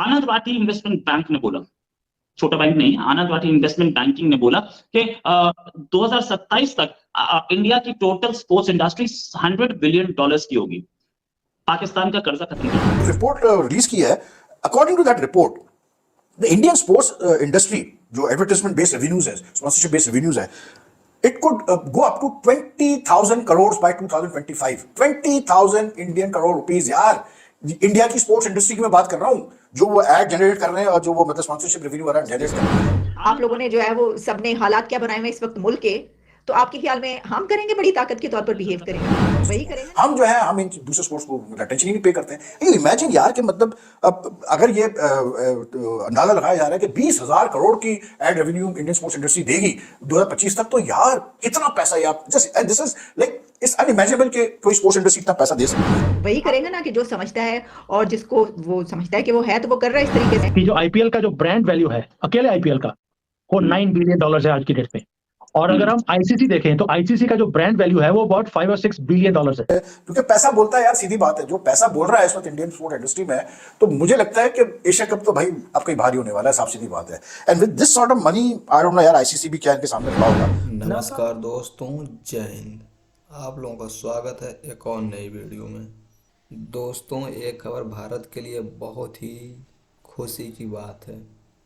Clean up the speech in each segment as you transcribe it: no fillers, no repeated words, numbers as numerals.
आनंद वाटी investment bank ने बोला, छोटा बैंक नहीं, आनंद वाटी इन्वेस्टमेंट बैंकिंग ने बोला कि 2027 तक इंडिया की टोटल स्पोर्ट्स इंडस्ट्री $100 बिलियन की होगी। पाकिस्तान का कर्जा खत्म कर रिपोर्ट रिलीज की है। According to that report, the Indian sports industry जो एडवर्टाइजमेंट बेस्ड रेवेन्यूज है, स्पॉन्सरशिप बेस्ड रेवेन्यूज है, it could go up to 20,000 crores by 2025। 20,000 Indian crore rupees यार। इंडिया की स्पोर्ट्स इंडस्ट्री की मैं बात कर रहा हूँ, जो वो एड जनरेट कर रहे हैं और जो वो मतलब स्पॉन्सरशिप रेवेन्यू वगैरह जनरेट कर रहे हैं। आप लोगों ने जो है वो सबने हालात क्या बनाए हुए इस वक्त मुल्क के, तो आपके ख्याल में हम करेंगे बड़ी ताकत के तौर पर बिहेव करेंगे, वही करेंगे हम जो है हम इन दूसरे स्पोर्ट्स को अटेंशन ही नहीं पे करते हैं। यू इमेजिन यार कि मतलब अब अगर ये अंदाजा लगाया जा रहा है कि 20,000 करोड़ की ad revenue Indian sports industry देगी 2025 तक, तो यार कितना पैसा यार, just this is like it's unimaginable कि कोई स्पोर्ट्स इंडस्ट्री इतना पैसा दे सकती है। वही करेंगे ना कि जो समझता है और जिसको वो समझता है कि वो है तो वो कर रहा है इस तरीके से। कि जो आईपीएल का जो ब्रांड वैल्यू है अकेले आईपीएल का वो $9 बिलियन है आज की डेट में। और अगर हम आईसीसी देखें तो आईसीसी का जो ब्रांड वैल्यू है वो अबाउट $5 और $6 बिलियन है। क्योंकि पैसा बोलता है यार, सीधी बात है, जो पैसा बोल रहा है इस वक्त इंडियन स्पोर्ट इंडस्ट्री में, तो मुझे लगता है कि एशिया कप तो भाई अब कहीं भारी होने वाला है, साफ सीधी बात है। And with this sort of money I don't know यार आईसीसी भी क्या इनके सामने खड़ा होगा। नमस्कार दोस्तों, जय हिंद। आप लोगों का स्वागत है एक और नई वीडियो में। दोस्तों, एक खबर भारत के लिए बहुत ही खुशी की बात है।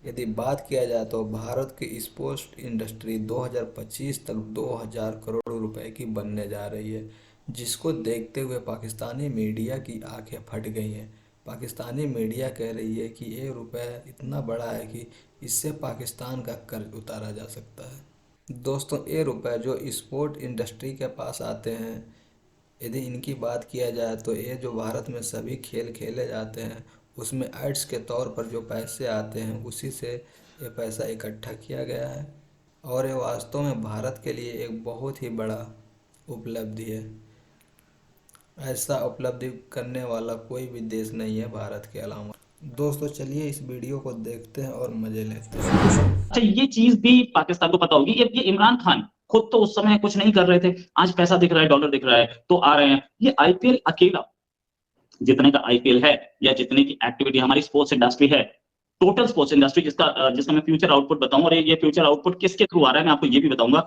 यदि बात किया जाए तो भारत की स्पोर्ट्स इंडस्ट्री 2025 तक 2,000 करोड़ रुपए की बनने जा रही है, जिसको देखते हुए पाकिस्तानी मीडिया की आंखें फट गई हैं। पाकिस्तानी मीडिया कह रही है कि ये रुपए इतना बड़ा है कि इससे पाकिस्तान का कर्ज उतारा जा सकता है। दोस्तों, ये रुपए जो स्पोर्ट इंडस्ट्री के पास आते हैं, यदि इनकी बात किया जाए तो ये जो भारत में सभी खेल खेले जाते हैं उसमें एड्स के तौर पर जो पैसे आते हैं उसी से ये पैसा इकट्ठा किया गया है। और ये वास्तव में भारत के लिए एक बहुत ही बड़ा उपलब्धि है। ऐसा उपलब्धि करने वाला कोई भी देश नहीं है भारत के अलावा। दोस्तों, चलिए इस वीडियो को देखते हैं और मजे लेते हैं। अच्छा, ये चीज भी पाकिस्तान को पता होगी। ये इमरान खान खुद तो उस समय कुछ नहीं कर रहे थे, आज पैसा दिख रहा है, डॉलर दिख रहा है तो आ रहे हैं। ये आईपीएल अकेला जितने का आईपीएल है या जितने की एक्टिविटी हमारी स्पोर्ट्स इंडस्ट्री है, टोटल स्पोर्ट्स इंडस्ट्री जिसका मैं फ्यूचर आउटपुट बताऊं, और ये फ्यूचर आउटपुट किसके थ्रू आ रहा है मैं आपको ये भी बताऊंगा।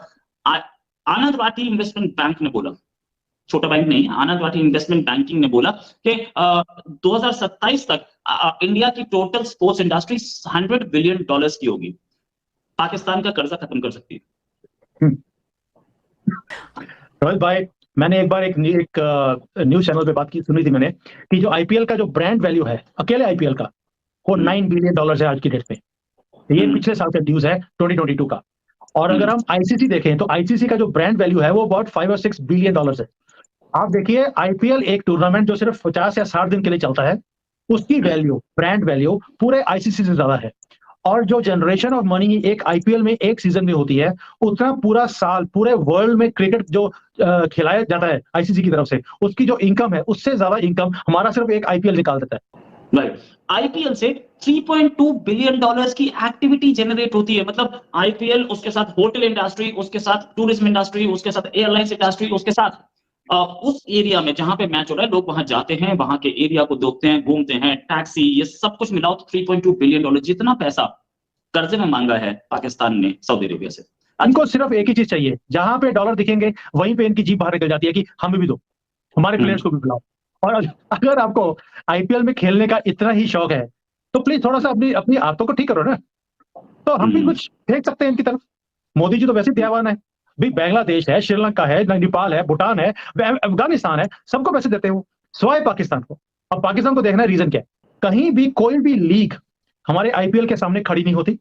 आनंद वाटी इन्वेस्टमेंट बैंक ने बोला, छोटा बैंक नहीं, आनंद वाटी इन्वेस्टमेंट बैंकिंग ने बोला कि 2027 तक इंडिया की टोटल स्पोर्ट्स इंडस्ट्री $100 बिलियन की होगी। पाकिस्तान का कर्जा खत्म कर सकती है। रोहित भाई, मैंने एक बार एक न्यूज चैनल पे बात की सुनी थी मैंने कि जो आईपीएल का जो ब्रांड वैल्यू है अकेले आईपीएल का वो $9 बिलियन है आज की डेट में। ये पिछले साल का न्यूज है 2022 का। और अगर हम आईसीसी देखें तो आईसीसी का जो ब्रांड वैल्यू है वो अबाउट $5 और $6 बिलियन है। आप देखिए, आईपीएल एक टूर्नामेंट जो सिर्फ 50 या 60 दिन के लिए चलता है, उसकी वैल्यू, ब्रांड वैल्यू पूरे आईसीसी से ज्यादा है। और जो जनरेशन ऑफ मनी एक आईपीएल में एक सीजन में होती है, उतना पूरा साल पूरे वर्ल्ड में क्रिकेट जो खिलाया जाता है आईसीसी की तरफ से, उसकी जो इनकम है उससे ज्यादा इनकम हमारा सिर्फ एक आईपीएल निकाल देता है। राइट, आईपीएल से $3.2 बिलियन की एक्टिविटी जनरेट होती है। मतलब आईपीएल, उसके साथ होटल इंडस्ट्री, उसके साथ टूरिज्म इंडस्ट्री, उसके साथ एयरलाइंस इंडस्ट्री, उसके साथ उस एरिया में जहां पे मैच हो रहा है लोग वहां जाते हैं, वहां के एरिया को देखते हैं, घूमते हैं, टैक्सी, ये सब कुछ मिलाओ तो $3.2 बिलियन जितना पैसा कर्जे में मांगा है पाकिस्तान ने सऊदी अरेबिया से। इनको सिर्फ एक ही चीज चाहिए, जहां पे डॉलर दिखेंगे वहीं पे इनकी जीभ बाहर निकल जाती है कि हमें भी दो, हमारे प्लेयर्स को भी बुलाओ। और अगर आपको आईपीएल में खेलने का इतना ही शौक है तो प्लीज थोड़ा सा अपनी आदतों को ठीक करो ना। तो हम भी कुछ देख सकते हैं इनकी तरफ। मोदी जी तो वैसे दयावान है भाई, बांग्लादेश है, श्रीलंका है, नेपाल है, भूटान है, अफगानिस्तान है, सबको पैसे देते हैं सिवाय पाकिस्तान को। अब पाकिस्तान को देखना रीजन क्या है। कहीं भी कोई भी लीग हमारे आईपीएल के सामने खड़ी नहीं होती।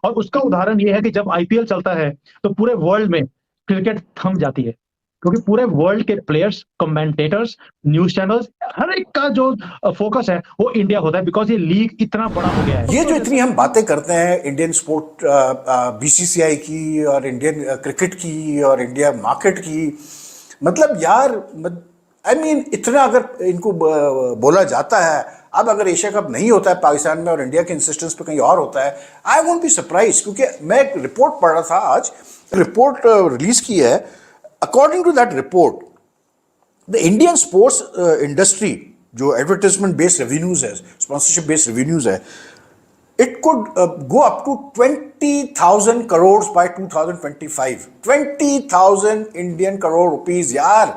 और उसका उदाहरण यह है कि जब आईपीएल चलता है तो पूरे वर्ल्ड में क्रिकेट थम जाती है, क्योंकि पूरे वर्ल्ड के प्लेयर्स, कमेंटेटर्स, न्यूज चैनल्स, हर एक का जो फोकस है वो इंडिया होता है, बिकॉज ये लीग इतना बड़ा हो गया है। ये जो इतनी हम बातें करते हैं इंडियन स्पोर्ट बीसीसीआई की और इंडियन क्रिकेट की और इंडिया मार्केट की, मतलब यार आई मीन इतना अगर इनको बोला जाता है, अब अगर एशिया कप नहीं होता है पाकिस्तान में और इंडिया के इंसिस्टेंस पे कहीं और होता है, आई वोंट बी सरप्राइज। क्योंकि मैं एक रिपोर्ट पढ़ रहा था आज, रिपोर्ट रिलीज की है। According to that report, the Indian sports industry जो एडवर्टाइजमेंट बेस्ड रेवेन्यूज है, स्पॉन्सरशिप बेस्ड रेवेन्यूज है, it could go up to 20,000 crores by 2025. 20,000 Indian crore rupees यार।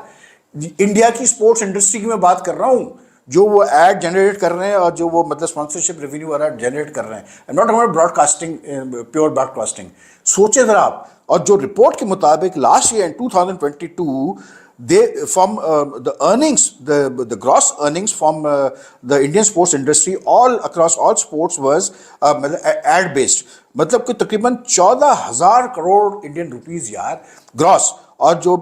इंडिया की स्पोर्ट्स इंडस्ट्री की मैं बात कर रहा हूं, जो वो एड जनरेट कर रहे हैं और जो वो मतलब स्पॉन्सरशिप रेवेन्यू वाला जनरेट कर रहे हैं, not about broadcasting, pure broadcasting. सोचे जरा आप। और जो रिपोर्ट के मुताबिक last year in 2022 they from the earnings, the gross earnings from the Indian sports industry all across all sports was ad based, मतलब कि तकरीबन 14,000 करोड़ इंडियन रुपीस यार ग्रॉस। और जो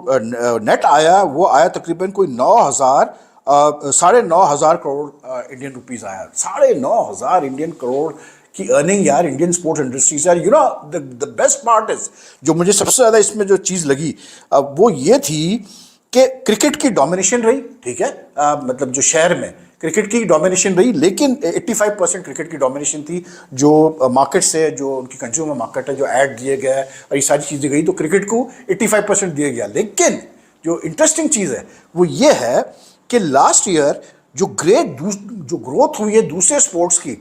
नेट आया वो आया तकरीबन कोई 9,000 करोड़ इंडियन रुपीस आया। 9,500 इंडियन करोड़ की अर्निंग यार इंडियन स्पोर्ट्स इंडस्ट्री से। You know the best part is, जो मुझे सबसे ज्यादा इसमें जो चीज लगी वो ये थी कि क्रिकेट की डोमिनेशन रही, ठीक है, मतलब जो शहर में क्रिकेट की डोमिनेशन रही, लेकिन 85% क्रिकेट की डोमिनेशन थी। जो मार्केट से, जो उनकी कंज्यूमर मार्केट है, जो ऐड दिए गए और ये सारी चीज़ें गई, तो क्रिकेट को 85% दिया गया। लेकिन जो इंटरेस्टिंग चीज़ है वो ये है कि लास्ट ईयर जो ग्रोथ हुई है दूसरे स्पोर्ट्स की,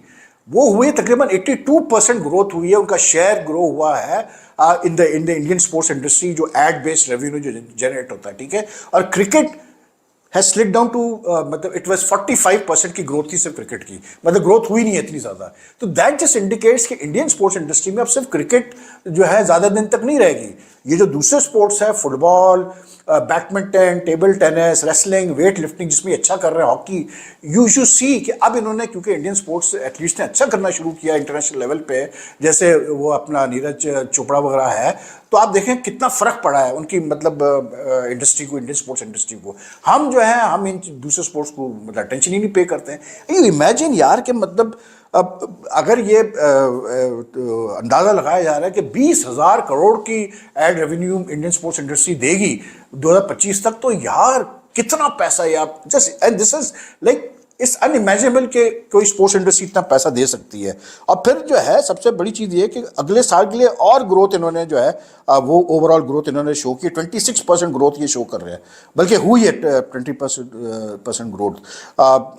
वो हुई तकरीबन 82% ग्रोथ हुई है, उनका शेयर ग्रो हुआ है in the Indian sports industry, जो एड बेस्ड रेवेन्यू जो जनरेट होता है, ठीक है। और cricket has slid down to, मतलब इट वाज 45% की ग्रोथ थी सिर्फ क्रिकेट की, मतलब ग्रोथ हुई नहीं है इतनी ज्यादा। तो दैट जस्ट इंडिकेट्स कि इंडियन स्पोर्ट्स इंडस्ट्री में अब सिर्फ क्रिकेट जो है ज्यादा दिन तक नहीं रहेगी। ये जो दूसरे स्पोर्ट्स है, football, badminton, table tennis, wrestling, weight lifting, जिसमें अच्छा कर रहे हैं, हॉकी, यू सी कि अब इन्होंने, क्योंकि इंडियन स्पोर्ट्स एथलीट्स ने अच्छा करना शुरू किया इंटरनेशनल लेवल पे, जैसे वो अपना नीरज चोपड़ा वगैरह है, तो आप देखें कितना फर्क पड़ा है उनकी, मतलब इंडस्ट्री को, इंडियन स्पोर्ट्स इंडस्ट्री को। हम जो है, हम इन दूसरे स्पोर्ट्स को मतलब अटेंशन ही नहीं पे करते हैं। यू इमेजिन यार कि मतलब अब अगर ये अंदाज़ा लगाया जा रहा है कि 20,000 करोड़ की ad revenue Indian sports industry देगी 2025 तक, तो यार कितना पैसा यार, just and this is like it's unimaginable कि कोई स्पोर्ट्स इंडस्ट्री इतना पैसा दे सकती है। और फिर जो है सबसे बड़ी चीज़ ये कि अगले साल के लिए और ग्रोथ इन्होंने जो है वो ओवरऑल ग्रोथ इन्होंने शो की, 26% ग्रोथ ये शो कर रहे हैं, बल्कि हुई है 20% ग्रोथ।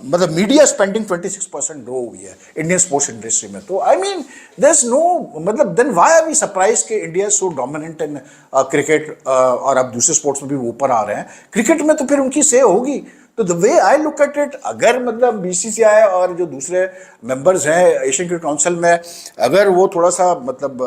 मतलब मीडिया स्पेंडिंग 26% ग्रो हुई है इंडियन स्पोर्ट्स इंडस्ट्री में। तो I mean there is no, मतलब then why are we surprise कि India so dominant in cricket, और अब दूसरे स्पोर्ट्स में भी वो ऊपर आ रहे हैं। क्रिकेट में तो फिर उनकी से होगी। तो the way I look at it, अगर मतलब बीसीसीआई और जो दूसरे मेंबर्स हैं एशियन क्रिकेट काउंसिल में, अगर वो थोड़ा सा मतलब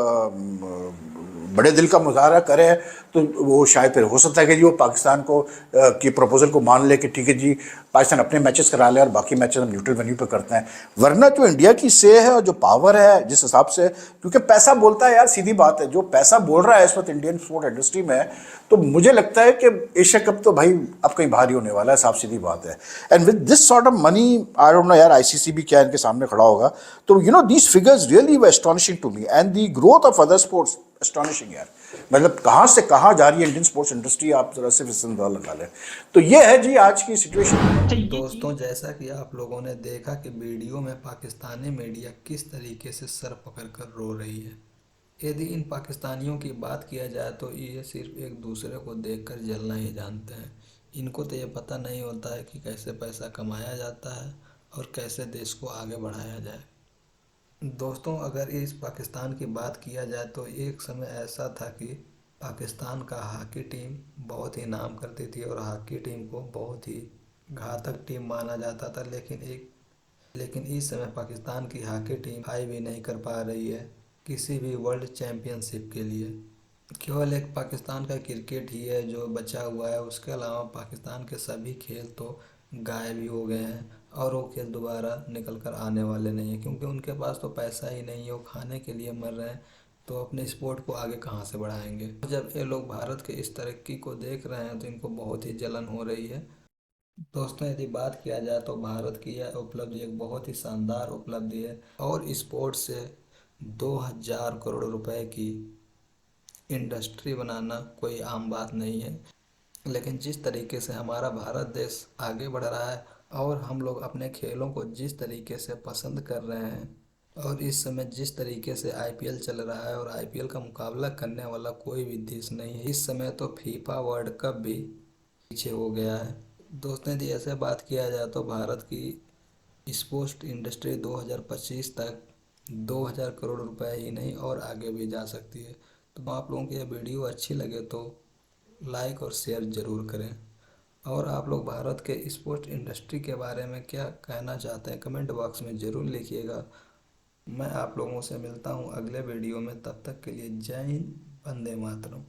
बड़े दिल का मुजाहरा करे, तो वो शायद फिर हो सकता है कि जी वो पाकिस्तान को की प्रपोजल को मान ले कि ठीक है जी, पाकिस्तान अपने मैचेस करा ले और बाकी मैचेस हम न्यूट्रल वेन्यू पे करते हैं। वरना जो इंडिया की से है और जो पावर है जिस हिसाब से, क्योंकि पैसा बोलता है यार, सीधी बात है, जो पैसा बोल रहा है इस वक्त इंडियन स्पोर्ट इंडस्ट्री में, तो मुझे लगता है कि एशिया कप तो भाई अब कहीं भारी होने वाला है, साफ सीधी बात है। And with this sort of money, I don't know यार, आईसीसी भी क्या इनके सामने खड़ा होगा। तो you know these figures really were astonishing to me, and the growth of other sports astonishing यार। मतलब कहाँ से कहाँ जा रही है इंडियन स्पोर्ट्स इंडस्ट्री, आप जरा सिर्फ इससे अंदाजा लगा लें। तो ये है जी आज की सिचुएशन। दोस्तों, जैसा कि आप लोगों ने देखा कि वीडियो में पाकिस्तानी मीडिया किस तरीके से सर पकड़कर रो रही है। यदि इन पाकिस्तानियों की बात किया जाए तो ये सिर्फ एक दूसरे को देखकर जलना ही जानते हैं। इनको तो ये पता नहीं होता है कि कैसे पैसा कमाया जाता है और कैसे देश को आगे बढ़ाया जाए। दोस्तों, अगर इस पाकिस्तान की बात किया जाए तो एक समय ऐसा था कि पाकिस्तान का हॉकी टीम बहुत ही नाम करती थी और हॉकी टीम को बहुत ही घातक टीम माना जाता था। लेकिन इस समय पाकिस्तान की हॉकी टीम हाई भी नहीं कर पा रही है किसी भी वर्ल्ड चैम्पियनशिप के लिए। केवल एक पाकिस्तान का क्रिकेट ही है जो बचा हुआ है, उसके अलावा पाकिस्तान के सभी खेल तो गायब ही हो गए हैं और वो खेल दोबारा निकल कर आने वाले नहीं हैं, क्योंकि उनके पास तो पैसा ही नहीं है, वो खाने के लिए मर रहे हैं, तो अपने स्पोर्ट को आगे कहाँ से बढ़ाएंगे। जब ये लोग भारत के इस तरक्की को देख रहे हैं तो इनको बहुत ही जलन हो रही है। दोस्तों, यदि बात किया जाए तो भारत की यह उपलब्धि एक बहुत ही शानदार उपलब्धि है और स्पोर्ट से 2000 करोड़ रुपए की इंडस्ट्री बनाना कोई आम बात नहीं है। लेकिन जिस तरीके से हमारा भारत देश आगे बढ़ रहा है और हम लोग अपने खेलों को जिस तरीके से पसंद कर रहे हैं और इस समय जिस तरीके से आईपीएल चल रहा है और आईपीएल का मुकाबला करने वाला कोई भी देश नहीं है। इस समय तो फीफा वर्ल्ड कप भी पीछे हो गया है। दोस्तों यदि ऐसे बात किया जाए तो भारत की स्पोर्ट्स इंडस्ट्री 2025 तक 2000 करोड़ रुपए ही नहीं और आगे भी जा सकती है। तो आप लोगों को यह वीडियो अच्छी लगे तो लाइक और शेयर ज़रूर करें। और आप लोग भारत के स्पोर्ट्स इंडस्ट्री के बारे में क्या कहना चाहते हैं कमेंट बॉक्स में ज़रूर लिखिएगा। मैं आप लोगों से मिलता हूँ अगले वीडियो में, तब तक के लिए जय हिंद, वंदे मातरम।